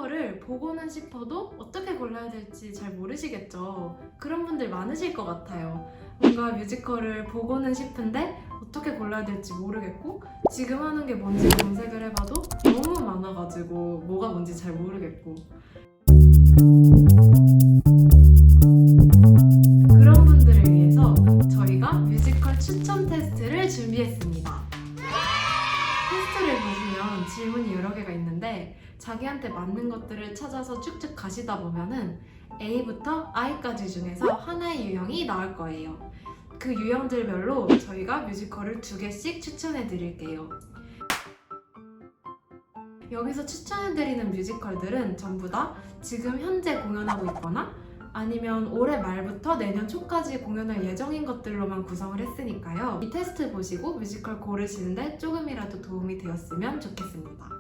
뮤지컬을 보고는 싶어도 어떻게 골라야 될지 잘 모르시겠죠? 그런 분들 많으실 것 같아요. 뭔가 뮤지컬을 보고는 싶은데 어떻게 골라야 될지 모르겠고 지금 하는 게 뭔지 검색을 해봐도 너무 많아가지고 뭐가 뭔지 잘 모르겠고 그런 분들을 위해서 저희가 뮤지컬 추천 테스트를 준비했습니다. 테스트를 보시면 질문이 여러 개가 있는데 자기한테 맞는 것들을 찾아서 쭉쭉 가시다 보면은 A부터 I까지 중에서 하나의 유형이 나올 거예요. 그 유형들별로 저희가 뮤지컬을 2개씩 추천해 드릴게요. 여기서 추천해드리는 뮤지컬들은 전부 다 지금 현재 공연하고 있거나 아니면 올해 말부터 내년 초까지 공연할 예정인 것들로만 구성을 했으니까요. 이 테스트 보시고 뮤지컬 고르시는데 조금이라도 도움이 되었으면 좋겠습니다.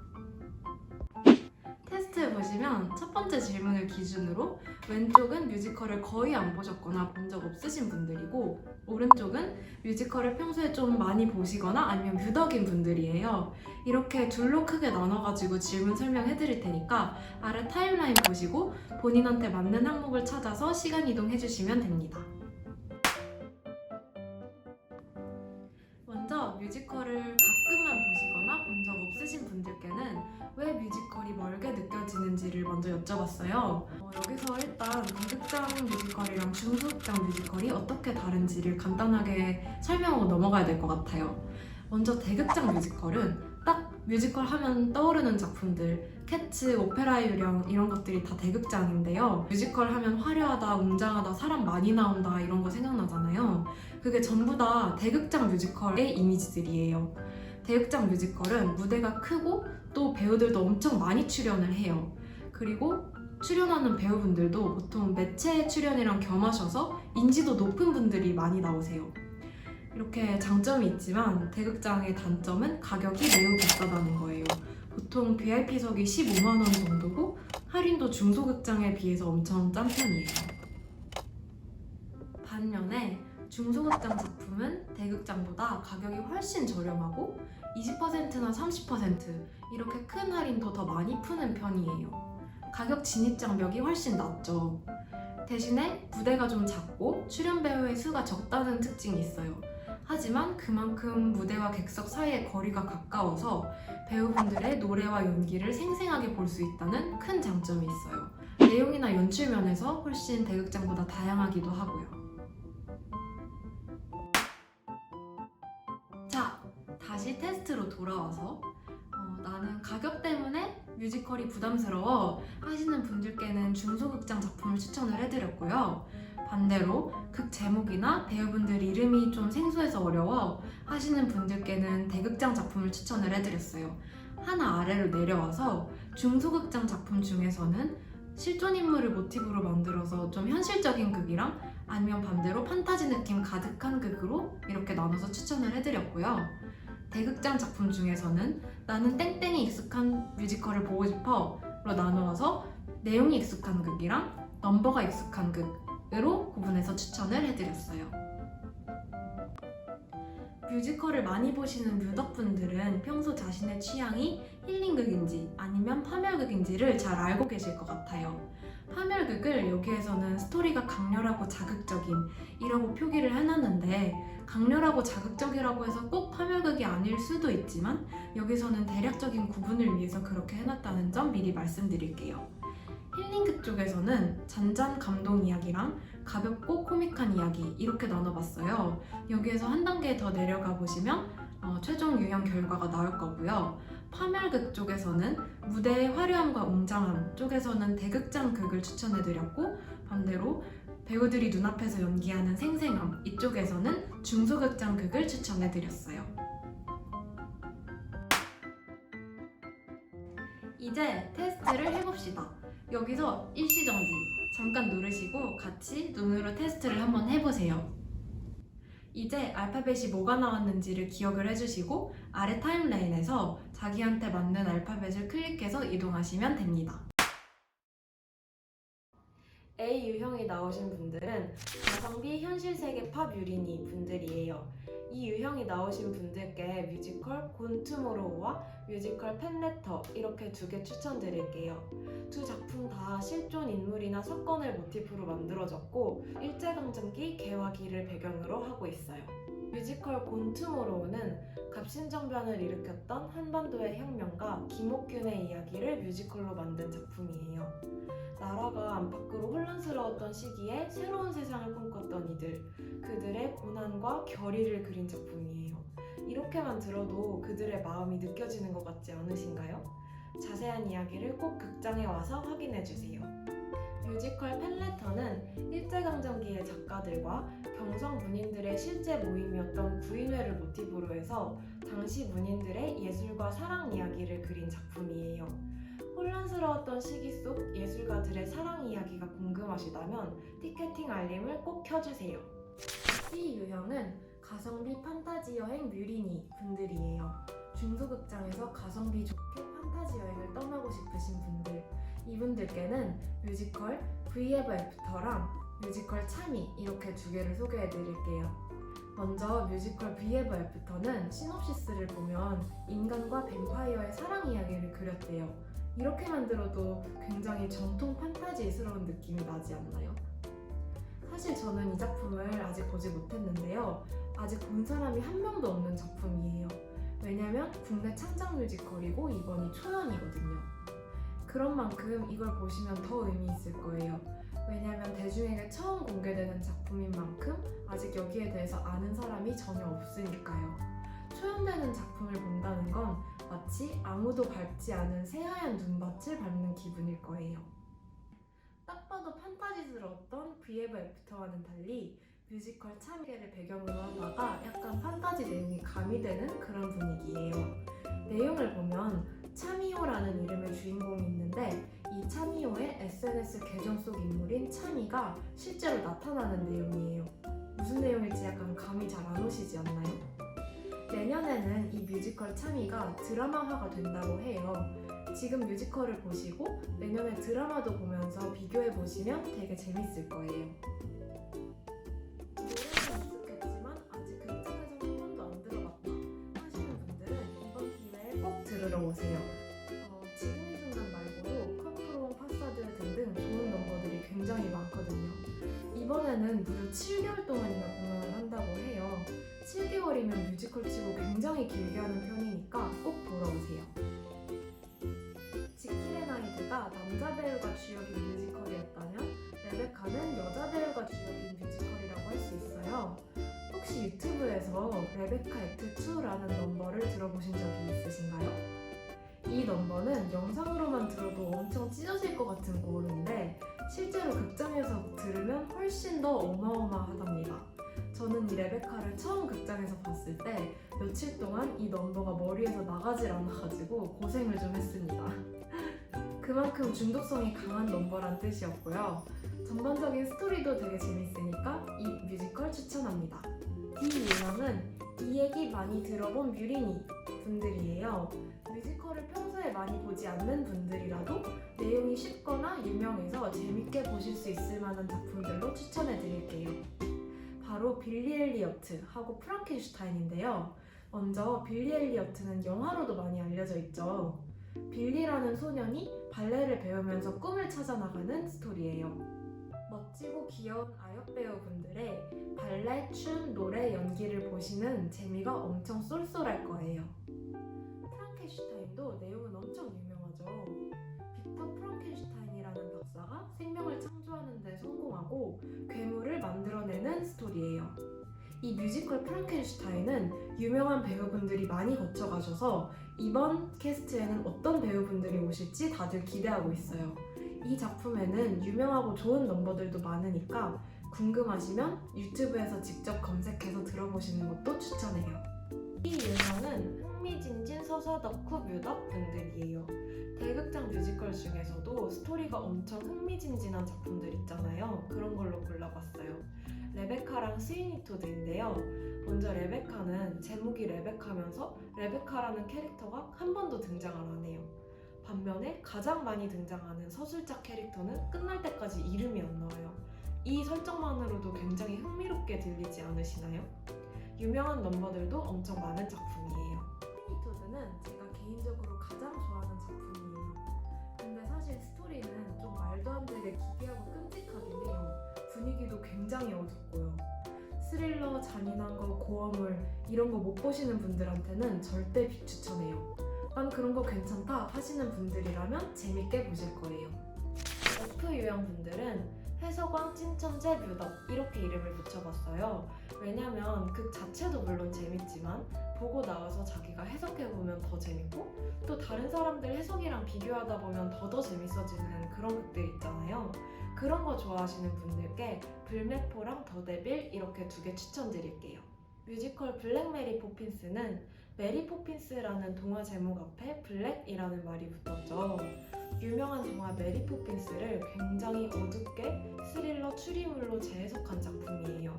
테스트 보시면 첫 번째 질문을 기준으로 왼쪽은 뮤지컬을 거의 안 보셨거나 본 적 없으신 분들이고 오른쪽은 뮤지컬을 평소에 좀 많이 보시거나 아니면 뮤덕인 분들이에요. 이렇게 둘로 크게 나눠가지고 질문 설명해 드릴 테니까 아래 타임라인 보시고 본인한테 맞는 항목을 찾아서 시간 이동해 주시면 됩니다. 먼저 뮤지컬을 가끔만 보시거나 본 적 없으신 분들께는 왜 뮤지컬이 멀게 느껴지는지를 먼저 여쭤봤어요. 여기서 일단 대극장 뮤지컬이랑 중소극장 뮤지컬이 어떻게 다른지를 간단하게 설명하고 넘어가야 될 것 같아요. 먼저 대극장 뮤지컬은 딱 뮤지컬 하면 떠오르는 작품들 캐츠, 오페라의 유령 이런 것들이 다 대극장인데요. 뮤지컬 하면 화려하다, 웅장하다, 사람 많이 나온다 이런 거 생각나잖아요. 그게 전부 다 대극장 뮤지컬의 이미지들이에요. 대극장 뮤지컬은 무대가 크고 또 배우들도 엄청 많이 출연을 해요. 그리고 출연하는 배우분들도 보통 매체 출연이랑 겸하셔서 인지도 높은 분들이 많이 나오세요. 이렇게 장점이 있지만 대극장의 단점은 가격이 매우 비싸다는 거예요. 보통 VIP석이 15만 원 정도고 할인도 중소극장에 비해서 엄청 짠 편이에요. 반면에 중소극장 작품은 대극장보다 가격이 훨씬 저렴하고 20%나 30% 이렇게 큰 할인도 더 많이 푸는 편이에요. 가격 진입장벽이 훨씬 낮죠. 대신에 무대가 좀 작고 출연 배우의 수가 적다는 특징이 있어요. 하지만 그만큼 무대와 객석 사이의 거리가 가까워서 배우분들의 노래와 연기를 생생하게 볼 수 있다는 큰 장점이 있어요. 내용이나 연출 면에서 훨씬 대극장보다 다양하기도 하고요. 자, 다시 테스트로 돌아와서 나는 가격 때문에 뮤지컬이 부담스러워 하시는 분들께는 중소극장 작품을 추천을 해드렸고요. 반대로 극 제목이나 배우분들 이름이 좀 생소해서 어려워 하시는 분들께는 대극장 작품을 추천을 해드렸어요. 하나 아래로 내려와서 중소극장 작품 중에서는 실존 인물을 모티브로 만들어서 좀 현실적인 극이랑 아니면 반대로 판타지 느낌 가득한 극으로 이렇게 나눠서 추천을 해드렸고요. 대극장 작품 중에서는 나는 땡땡이 익숙한 뮤지컬을 보고 싶어 로 나누어서 내용이 익숙한 극이랑 넘버가 익숙한 극으로 구분해서 추천을 해드렸어요. 뮤지컬을 많이 보시는 뮤덕분들은 평소 자신의 취향이 힐링극인지 아니면 파멸극인지를 잘 알고 계실 것 같아요. 파멸극을 여기에서는 스토리가 강렬하고 자극적인 이라고 표기를 해놨는데 강렬하고 자극적이라고 해서 꼭 파멸극이 아닐 수도 있지만 여기서는 대략적인 구분을 위해서 그렇게 해놨다는 점 미리 말씀드릴게요. 힐링극 쪽에서는 잔잔 감동 이야기랑 가볍고 코믹한 이야기 이렇게 나눠봤어요. 여기에서 한 단계 더 내려가 보시면 최종 유형 결과가 나올 거고요. 파멸극 쪽에서는 무대의 화려함과 웅장함 쪽에서는 대극장 극을 추천해드렸고 반대로 배우들이 눈앞에서 연기하는 생생함 이쪽에서는 중소극장 극을 추천해드렸어요. 이제 테스트를 해봅시다. 여기서 일시정지 잠깐 누르시고 같이 눈으로 테스트를 한번 해보세요. 이제 알파벳이 뭐가 나왔는지를 기억을 해주시고 아래 타임라인에서 자기한테 맞는 알파벳을 클릭해서 이동하시면 됩니다. A 유형이 나오신 분들은 가성비 현실세계파 뮤리니 분들이에요. 이 유형이 나오신 분들께 뮤지컬 곤 투모로우와 뮤지컬 팬레터 이렇게 두 개 추천드릴게요. 두 작품 다 실존 인물이나 사건을 모티프로 만들어졌고 일제강점기 개화기를 배경으로 하고 있어요. 뮤지컬 곤 투모로우는 갑신정변을 일으켰던 한반도의 혁명가 김옥균의 이야기를 뮤지컬로 만든 작품이에요. 나라가 안팎으로 혼란스러웠던 시기에 새로운 세상을 꿈꿨던 그들의 고난과 결의를 그린 작품이에요. 이렇게만 들어도 그들의 마음이 느껴지는 것 같지 않으신가요? 자세한 이야기를 꼭 극장에 와서 확인해주세요. 뮤지컬 팬레터는 일제강점기의 작가들과 경성 문인들의 실제 모임이었던 구인회를 모티브로 해서 당시 문인들의 예술과 사랑 이야기를 그린 작품이에요. 혼란스러웠던 시기 속 예술가들의 사랑 이야기가 궁금하시다면 티켓팅 알림을 꼭 켜주세요. B 유형은 가성비 판타지 여행 뮤리니 분들이에요. 중소극장에서 가성비 좋게 판타지 여행을 떠나고 싶으신 분들, 이분들께는 뮤지컬 V에버 애프터랑 뮤지컬 참이 이렇게 두 개를 소개해드릴게요. 먼저 뮤지컬 V에버 애프터는 시놉시스를 보면 인간과 뱀파이어의 사랑 이야기를 그렸대요. 이렇게만 들어도 굉장히 정통 판타지스러운 느낌이 나지 않나요? 사실 저는 이 작품을 아직 보지 못했는데요. 아직 본 사람이 한 명도 없는 작품이에요. 왜냐면 국내 창작 뮤지컬이고 이번이 초연이거든요. 그런 만큼 이걸 보시면 더 의미 있을 거예요. 왜냐면 대중에게 처음 공개되는 작품인 만큼 아직 여기에 대해서 아는 사람이 전혀 없으니까요. 초연되는 작품을 본다는 건 마치 아무도 밟지 않은 새하얀 눈밭을 밟는 기분일 거예요. 딱 봐도 판타지스러웠던 브이에버 애프터와는 달리 뮤지컬 참이를 배경으로 하다가 약간 판타지 내용이 가미되는 그런 분위기예요. 내용을 보면 차미호라는 이름의 주인공이 있는데 이 차미호의 SNS 계정 속 인물인 차미가 실제로 나타나는 내용이에요. 무슨 내용일지 약간 감이 잘 안 오시지 않나요? 내년에는 이 뮤지컬 참이가 드라마화가 된다고 해요. 지금 뮤지컬을 보시고 내년에 드라마도 보면서 비교해보시면 되게 재밌을 거예요. 노래는 익숙했지만 아직 극장에서 한 번도 안 들어봤다 하시는 분들은 이번 기회에 꼭 들으러 오세요. 지금 이 순간 말고도 컨트롤, 파사드 등등 좋은 넘버들이 굉장히 많거든요. 이번에는 무려 7개월 동안이나 공연을 한다고 해요. 7개월이면 뮤지컬 치고 굉장히 길게 하는 편이니까 꼭 보러 오세요. 지킬앤하이드가 남자 배우가 주역인 뮤지컬이었다면 레베카는 여자 배우가 주역인 뮤지컬이라고 할 수 있어요. 혹시 유튜브에서 레베카 액트 2라는 넘버를 들어보신 적이 있으신가요? 이 넘버는 영상으로만 들어도 엄청 찢어질 것 같은 고음인데 실제로 극장에서 들으면 훨씬 더 어마어마하답니다. 저는 이 레베카를 처음 극장에서 봤을 때 며칠 동안 이 넘버가 머리에서 나가질 않아가지고 고생을 좀 했습니다. 그만큼 중독성이 강한 넘버란 뜻이었고요. 전반적인 스토리도 되게 재밌으니까 이 뮤지컬 추천합니다. D 유형은 이 얘기 많이 들어본 뮤리니 분들이에요. 뮤지컬을 평소에 많이 보지 않는 분들이라도 내용이 쉽거나 유명해서 재밌게 보실 수 있을 만한 작품들로 추천해드릴게요. 바로 빌리 엘리어트하고 프랑켄슈타인인데요. 먼저 빌리 엘리어트는 영화로도 많이 알려져 있죠. 빌리라는 소년이 발레를 배우면서 꿈을 찾아 나가는 스토리예요. 멋지고 귀여운 아역 배우분들의 발레, 춤, 노래, 연기를 보시는 재미가 엄청 쏠쏠할 거예요. 프랑켄슈타인도 내용은 엄청 유명하죠. 빅터 프랑켄슈타인이라는 박사가 생명을 창조하는 데 성공하고 괴물을 만들어내는 스토리예요. 이 뮤지컬 프랑켄슈타인은 유명한 배우분들이 많이 거쳐가셔서 이번 캐스트에는 어떤 배우분들이 오실지 다들 기대하고 있어요. 이 작품에는 유명하고 좋은 넘버들도 많으니까 궁금하시면 유튜브에서 직접 검색해서 들어보시는 것도 추천해요. 이 유명은 흥미진진 서사 덕후 뮤덕 분들이에요. 대극장 뮤지컬 중에서도 스토리가 엄청 흥미진진한 작품들 있잖아요. 그런 걸로 골라봤어요. 레베카랑 스위니토드인데요. 먼저 레베카는 제목이 레베카면서 레베카라는 캐릭터가 한 번도 등장을 안 해요. 반면에 가장 많이 등장하는 서술자 캐릭터는 끝날 때까지 이름이 안 나와요. 이 설정만으로도 굉장히 흥미롭게 들리지 않으시나요? 유명한 넘버들도 엄청 많은 작품이에요. 스위니토드는 제가 개인적으로 가장 좋아하는 작품이에요. 근데 사실 스토리는 좀 말도 안 되게 기괴하고 끔찍하긴 해요. 분위기도 굉장히 어둡고요. 스릴러, 잔인한 거, 고어물 이런 거 못 보시는 분들한테는 절대 비추천해요. 난 그런 거 괜찮다 하시는 분들이라면 재밌게 보실 거예요. F 유형 분들은 해서광, 찐천재, 뮤덕 이렇게 이름을 붙여봤어요. 왜냐면 극 자체도 물론 재밌지만 보고 나와서 자기가 해석해보면 더 재밌고 또 다른 사람들 해석이랑 비교하다 보면 더 재밌어지는 그런 극들 있잖아요. 그런 거 좋아하시는 분들께 불매포랑 더 데빌 이렇게 두 개 추천드릴게요. 뮤지컬 블랙 메리 포핀스는 메리 포핀스라는 동화 제목 앞에 블랙이라는 말이 붙었죠. 유명한 동화 메리 포핀스를 굉장히 어둡게 스릴러 추리물로 재해석한 작품이에요.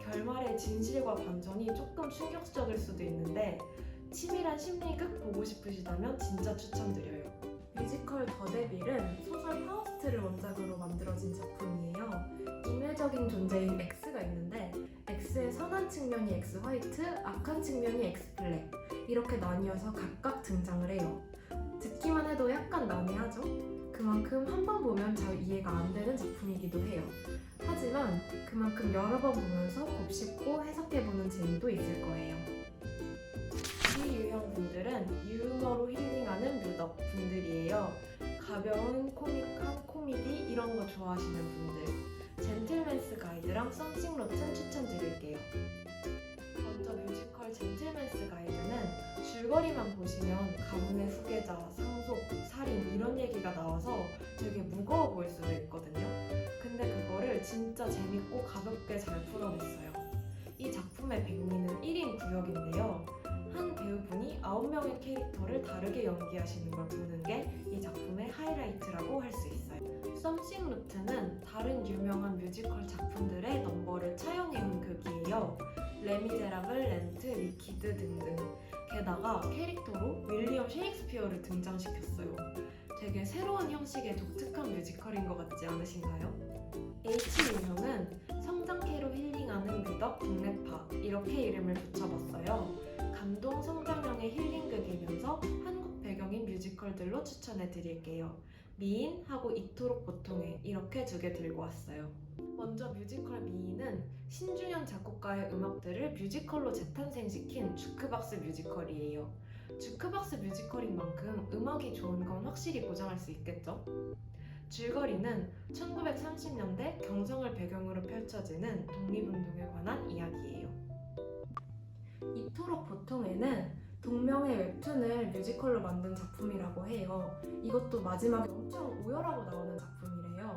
결말의 진실과 반전이 조금 충격적일 수도 있는데 치밀한 심리극 보고 싶으시다면 진짜 추천드려요. 뮤지컬 더 데빌은 소설 파우스트를 원작으로 만들어진 작품이에요. 인외적인 존재인 X가 있는데 X의 선한 측면이 X 화이트, 악한 측면이 X 블랙 이렇게 나뉘어서 각각 등장을 해요. 듣기만 해도 약간 난해하죠? 그만큼 한 번 보면 잘 이해가 안 되는 작품이기도 해요. 하지만 그만큼 여러 번 보면서 곱씹고 해석해보는 재미도 있을 거예요. 이 유형 분들은 유머로 힐링하는 뮤덕 분들이에요. 가벼운 코믹한 코미디 이런 거 좋아하시는 분들 젠틀맨스 가이드랑 썸씽 로튼 추천드릴게요. 먼저 뮤지컬 젠틀맨스 가이드는 줄거리만 보시면 가문의 후계자, 상속, 살인 이런 얘기가 나와서 되게 무거워 보일 수도 있거든요. 근데 그거를 진짜 재밌고 가볍게 잘 풀어냈어요. 이 작품의 백미는 1인 구역인데요. 한 배우분이 9명의 캐릭터를 다르게 연기하시는 걸 보는 게 이 작품의 하이라이트라고 할 수 있어요. 썸씽 루트는 다른 유명한 뮤지컬 작품들의 넘버를 차용해온 극이에요. 레미제라블, 렌트, 위키드 등등. 게다가 캐릭터로 윌리엄 셰익스피어를 등장시켰어요. 되게 새로운 형식의 독특한 뮤지컬인 것 같지 않으신가요? H 유형은 성장캐로 힐링하는 뮤덕 국내파 이렇게 이름을 붙여봤어요. 감동 성장형의 힐링극이면서 한국 배경인 뮤지컬들로 추천해 드릴게요. 미인하고 이토록 보통해 이렇게 두 개 들고 왔어요. 먼저 뮤지컬 미인은 신준현 작곡가의 음악들을 뮤지컬로 재탄생시킨 주크박스 뮤지컬이에요. 주크박스 뮤지컬인 만큼 음악이 좋은 건 확실히 보장할 수 있겠죠? 줄거리는 1930년대 경성을 배경으로 펼쳐지는 독립운동에 관한 이야기예요. 이토록 보통에는 동명의 웹툰을 뮤지컬로 만든 작품이라고 해요. 이것도 마지막에 엄청 우열하고 나오는 작품이래요.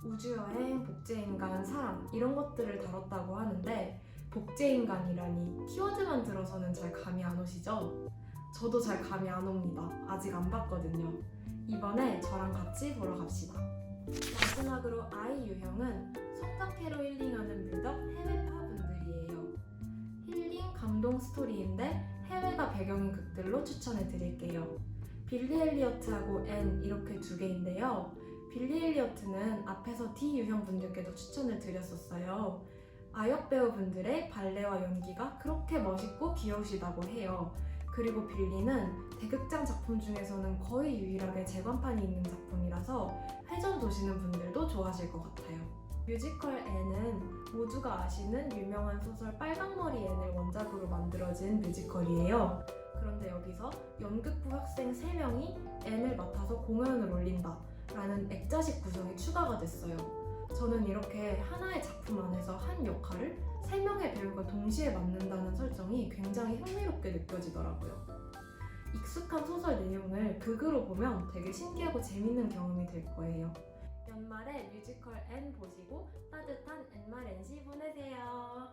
우주여행, 복제인간, 사랑 이런 것들을 다뤘다고 하는데 복제인간이라니 키워드만 들어서는 잘 감이 안 오시죠? 저도 잘 감이 안 옵니다. 아직 안 봤거든요. 이번에 저랑 같이 보러 갑시다. 마지막으로 I 유형은 성장캐로 힐링하는 뮤덕 해외파 분들이에요. 힐링 감동 스토리인데 해외가 배경인 극들로 추천해 드릴게요. 빌리 엘리어트하고 앤 이렇게 두 개인데요. 빌리 엘리어트는 앞에서 D 유형 분들께도 추천을 드렸었어요. 아역 배우분들의 발레와 연기가 그렇게 멋있고 귀여우시다고 해요. 그리고 빌리는 대극장 작품 중에서는 거의 유일하게 재관판이 있는 작품이라서 회전 도시는 분들도 좋아하실 것 같아요. 뮤지컬 앤은 모두가 아시는 유명한 소설 빨강머리 앤을 원작으로 만들어진 뮤지컬이에요. 그런데 여기서 연극부 학생 3명이 앤을 맡아서 공연을 올린다 라는 액자식 구성이 추가가 됐어요. 저는 이렇게 하나의 작품 안에서 한 역할을 3명의 배우가 동시에 맡는다는 설정이 굉장히 흥미롭게 느껴지더라고요. 익숙한 소설 내용을 극으로 보면 되게 신기하고 재밌는 경험이 될 거예요. 연말에 뮤지컬 앤 보시고 따뜻한 연말 NC 보내세요.